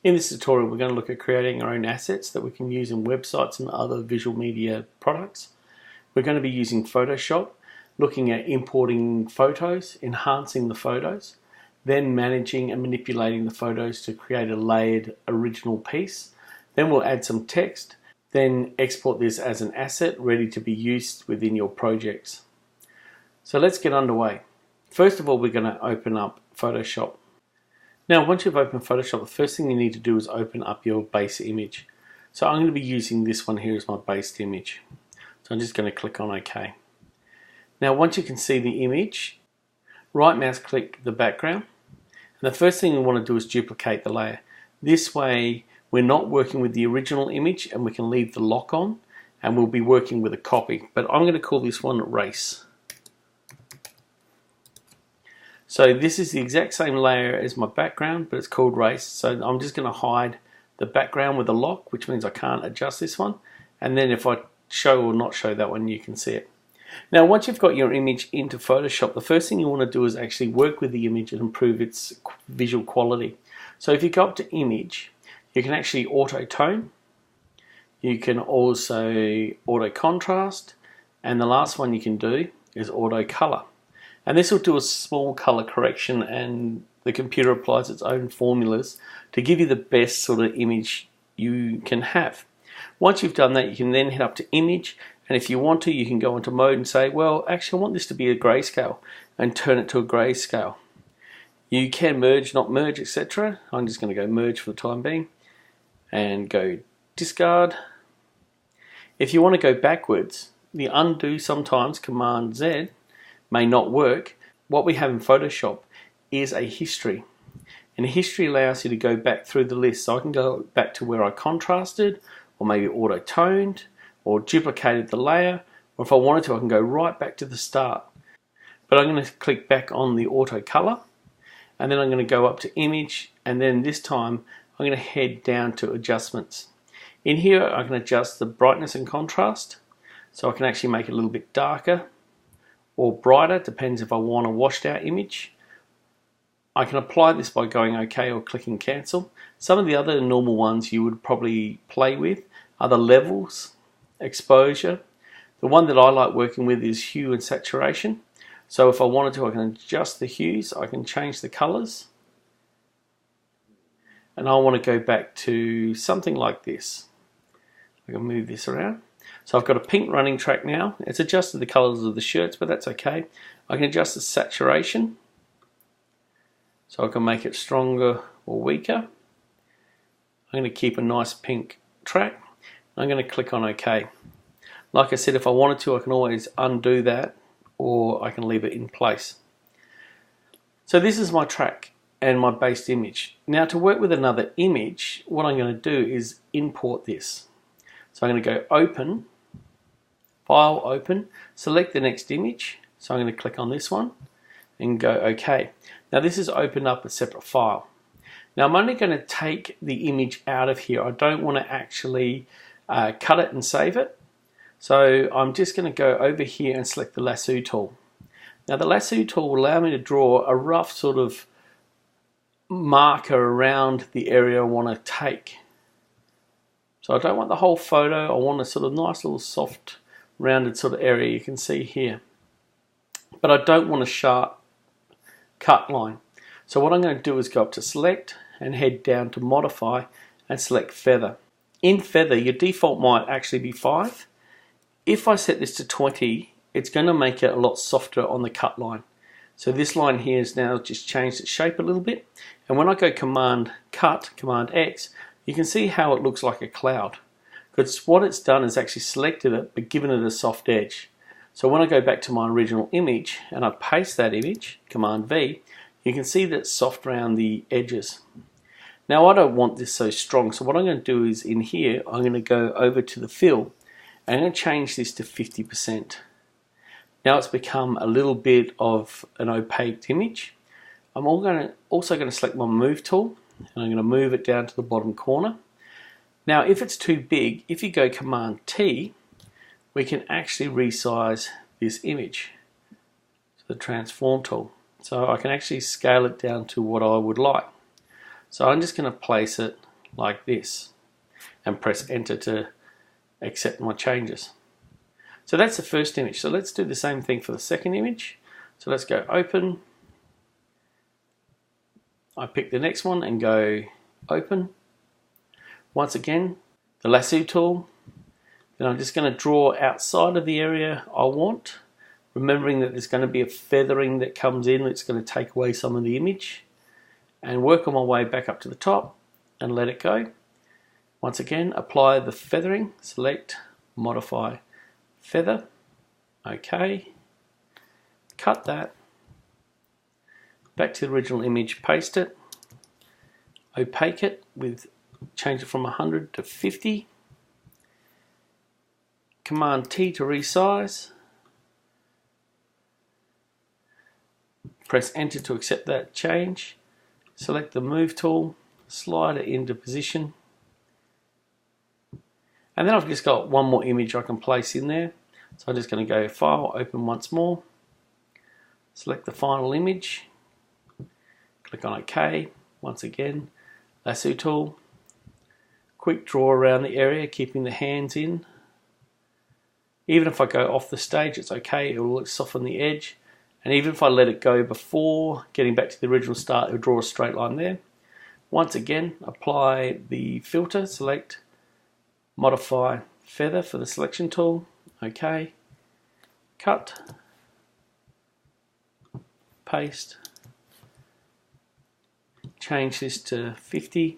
In this tutorial, we're going to look at creating our own assets that we can use in websites and other visual media products. We're going to be using Photoshop, looking at importing photos, enhancing the photos, then managing and manipulating the photos to create a layered original piece. Then we'll add some text, then export this as an asset ready to be used within your projects. So let's get underway. First of all, we're going to open up Photoshop. Now, once you've opened Photoshop, the first thing you need to do is open up your base image. So I'm going to be using this one here as my base image. So I'm just going to click on OK. Now, once you can see the image, right mouse click the background. And the first thing we want to do is duplicate the layer. This way, we're not working with the original image and we can leave the lock on and we'll be working with a copy. But I'm going to call this one Race. So this is the exact same layer as my background, but it's called Race. So I'm just going to hide the background with a lock, which means I can't adjust this one. And then if I show or not show that one, you can see it. Now, once you've got your image into Photoshop, the first thing you want to do is actually work with the image and improve its visual quality. So if you go up to Image, you can actually auto tone. You can also auto contrast. And the last one you can do is auto color. And this will do a small color correction, and the computer applies its own formulas to give you the best sort of image you can have. Once you've done that, you can then head up to Image, and if you want to, you can go into mode and say, well, actually I want this to be a grayscale, and turn it to a grayscale. You can merge, not merge, etc. I'm just going to go merge for the time being, and go discard. If you want to go backwards, the undo sometimes, Command Z, may not work. What we have in Photoshop is a history, and a history allows you to go back through the list. So I can go back to where I contrasted, or maybe auto-toned, or duplicated the layer, or if I wanted to I can go right back to the start. But I'm going to click back on the auto color, and then I'm going to go up to Image, and then this time I'm going to head down to Adjustments. In here I can adjust the brightness and contrast, so I can actually make it a little bit darker or brighter, depends if I want a washed out image. I can apply this by going OK or clicking cancel. Some of the other normal ones you would probably play with are the levels, exposure. The one that I like working with is hue and saturation. So if I wanted to, I can adjust the hues, I can change the colors. And I want to go back to something like this. I can move this around. So I've got a pink running track now. It's adjusted the colors of the shirts, but that's okay. I can adjust the saturation. So I can make it stronger or weaker. I'm going to keep a nice pink track. I'm going to click on OK. Like I said, if I wanted to, I can always undo that, or I can leave it in place. So this is my track and my base image. Now, to work with another image, what I'm going to do is import this. So I'm going to go Open, File, Open, select the next image. So I'm going to click on this one and go OK. Now this has opened up a separate file. Now I'm only going to take the image out of here. I don't want to actually cut it and save it. So I'm just going to go over here and select the Lasso Tool. Now the Lasso Tool will allow me to draw a rough sort of marker around the area I want to take. So I don't want the whole photo, I want a sort of nice little soft rounded sort of area you can see here. But I don't want a sharp cut line. So what I'm going to do is go up to Select and head down to Modify and select Feather. In Feather, your default might actually be 5. If I set this to 20, it's going to make it a lot softer on the cut line. So this line here is now just changed its shape a little bit. And when I go Command Cut, Command X, you can see how it looks like a cloud. Because what it's done is actually selected it, but given it a soft edge. So when I go back to my original image and I paste that image, Command V, you can see that it's soft around the edges. Now I don't want this so strong, so what I'm going to do is in here, I'm going to go over to the fill, and I'm going to change this to 50%. Now it's become a little bit of an opaque image. I'm also going to select my Move tool, and I'm going to move it down to the bottom corner. Now if it's too big, if you go Command T, we can actually resize this image. So the Transform tool. So I can actually scale it down to what I would like. So I'm just going to place it like this and press enter to accept my changes. So that's the first image. So let's do the same thing for the second image. So let's go open. I pick the next one and go open. Once again, the lasso tool. Then I'm just going to draw outside of the area I want, remembering that there's going to be a feathering that comes in that's going to take away some of the image, and work on my way back up to the top and let it go. Once again, apply the feathering, select, modify, feather, okay, cut that, back to the original image, paste it, opaque it with, change it from 100 to 50, Command T to resize, press enter to accept that change, select the move tool, slide it into position, and then I've just got one more image I can place in there. So I'm just going to go File, Open once more, select the final image, click on OK, once again, Lasso tool, quick draw around the area, keeping the hands in. Even if I go off the stage, it's okay, it will soften the edge. And even if I let it go before getting back to the original start, it will draw a straight line there. Once again, apply the filter, select, modify, feather for the selection tool, okay, cut, paste, change this to 50,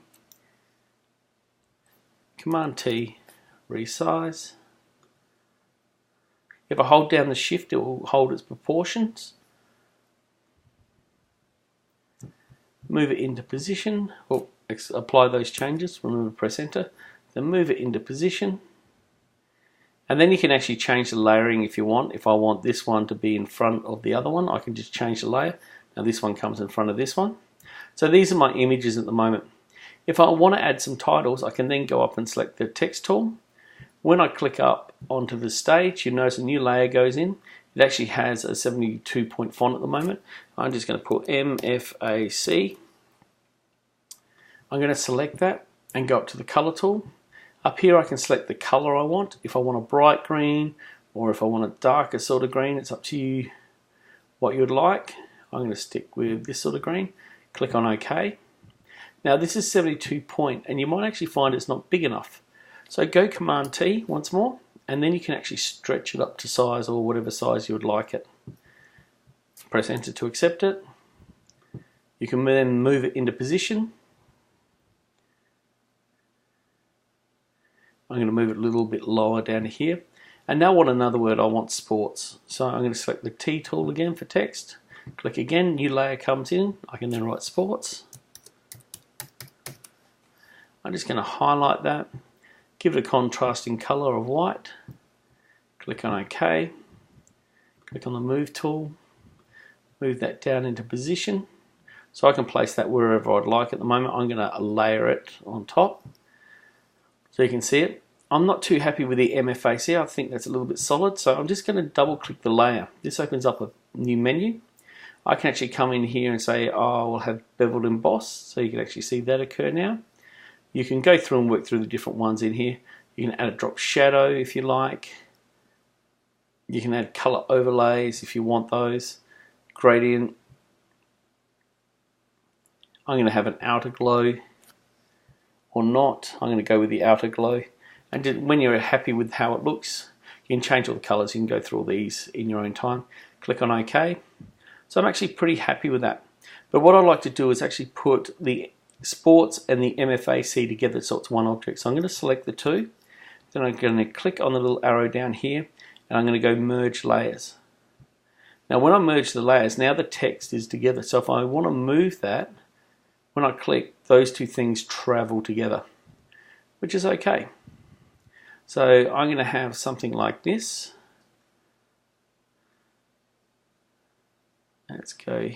Command T, resize. If I hold down the shift, it will hold its proportions. Move it into position, or apply those changes, remember press enter, then move it into position. And then you can actually change the layering if you want. If I want this one to be in front of the other one, I can just change the layer. Now this one comes in front of this one. So these are my images at the moment. If I want to add some titles, I can then go up and select the text tool. When I click up onto the stage, you notice a new layer goes in. It actually has a 72-point font at the moment. I'm just going to put MFAC. I'm going to select that and go up to the color tool. Up here I can select the color I want. If I want a bright green or if I want a darker sort of green, it's up to you what you'd like. I'm going to stick with this sort of green. Click on OK. Now this is 72 point and you might actually find it's not big enough. So go Command T once more, and then you can actually stretch it up to size or whatever size you would like it. Press enter to accept it. You can then move it into position. I'm going to move it a little bit lower down to here. And now I want another word, I want sports. So I'm going to select the T tool again for text. Click again, new layer comes in. I can then write sports. I'm just going to highlight that. Give it a contrasting color of white. Click on OK. Click on the move tool. Move that down into position. So I can place that wherever I'd like. At the moment I'm going to layer it on top so you can see it. I'm not too happy with the MFAC. I think that's a little bit solid, so I'm just going to double click the layer. This opens up a new menu. I can actually come in here and say, oh, I'll have Beveled Emboss, so you can actually see that occur now. You can go through and work through the different ones in here. You can add a drop shadow if you like. You can add color overlays if you want those. Gradient. I'm going to have an outer glow or not. I'm going to go with the outer glow. And just, when you're happy with how it looks, you can change all the colors. You can go through all these in your own time. Click on OK. So I'm actually pretty happy with that. But what I like to do is actually put the sports and the MFAC together so it's one object. So I'm going to select the two. Then I'm going to click on the little arrow down here and I'm going to go merge layers. Now when I merge the layers, now the text is together. So if I want to move that, when I click, those two things travel together, which is okay. So I'm going to have something like this. Let's go,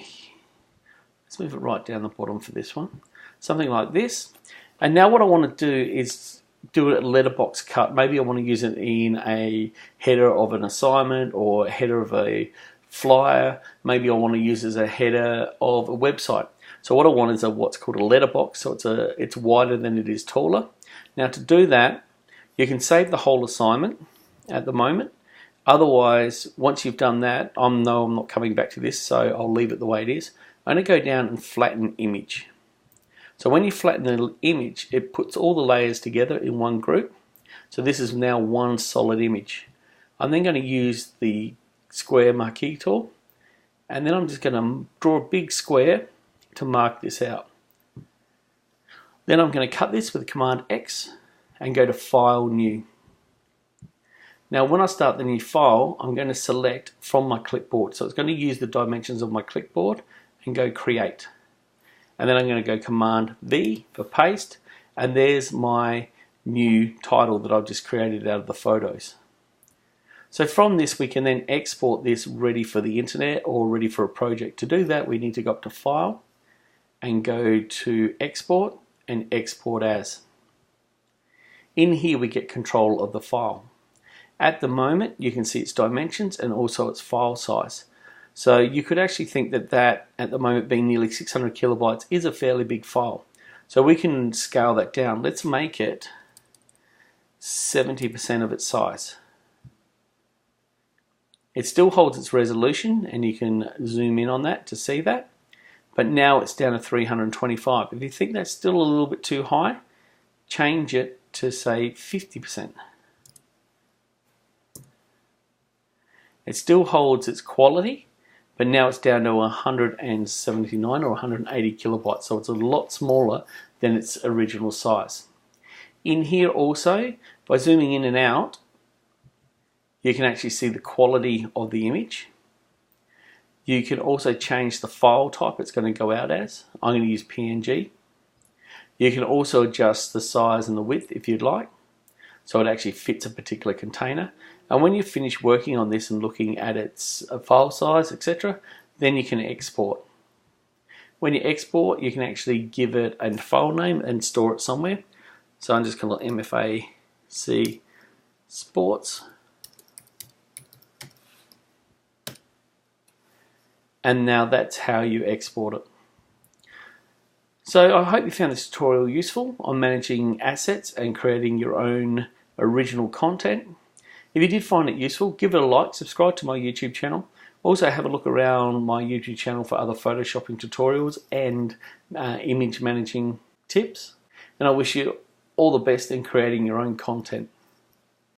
let's move it right down the bottom for this one. Something like this. And now what I want to do is do it at letterbox cut. Maybe I want to use it in a header of an assignment or a header of a flyer. Maybe I want to use it as a header of a website. So what I want is what's called a letterbox, so it's wider than it is taller. Now to do that, you can save the whole assignment at the moment. Otherwise, once you've done that, I'm not coming back to this, so I'll leave it the way it is. I'm going to go down and flatten image. So when you flatten the image, it puts all the layers together in one group. So this is now one solid image. I'm then going to use the square marquee tool, and then I'm just going to draw a big square to mark this out. Then I'm going to cut this with Command X and go to File, New. Now when I start the new file, I'm going to select from my clipboard. So it's going to use the dimensions of my clipboard and go Create. And then I'm going to go Command V for paste, and there's my new title that I've just created out of the photos. So from this we can then export this ready for the internet or ready for a project. To do that, we need to go up to File and go to Export and Export As. In here we get control of the file. At the moment you can see its dimensions and also its file size. So you could actually think that at the moment being nearly 600 kilobytes is a fairly big file. So we can scale that down. Let's make it 70% of its size. It still holds its resolution, and you can zoom in on that to see that. But now it's down to 325. If you think that's still a little bit too high, change it to say 50%. It still holds its quality, but now it's down to 179 or 180 kilobytes, so it's a lot smaller than its original size. In here also, by zooming in and out, you can actually see the quality of the image. You can also change the file type it's going to go out as. I'm going to use PNG. You can also adjust the size and the width if you'd like, so it actually fits a particular container. And when you've finished working on this and looking at its file size, etc., then you can export. When you export, you can actually give it a file name and store it somewhere. So I'm just going to MFAC Sports. And now that's how you export it. So I hope you found this tutorial useful on managing assets and creating your own original content. If you did find it useful, give it a like, subscribe to my YouTube channel. Also have a look around my YouTube channel for other photoshopping tutorials and image managing tips. And I wish you all the best in creating your own content.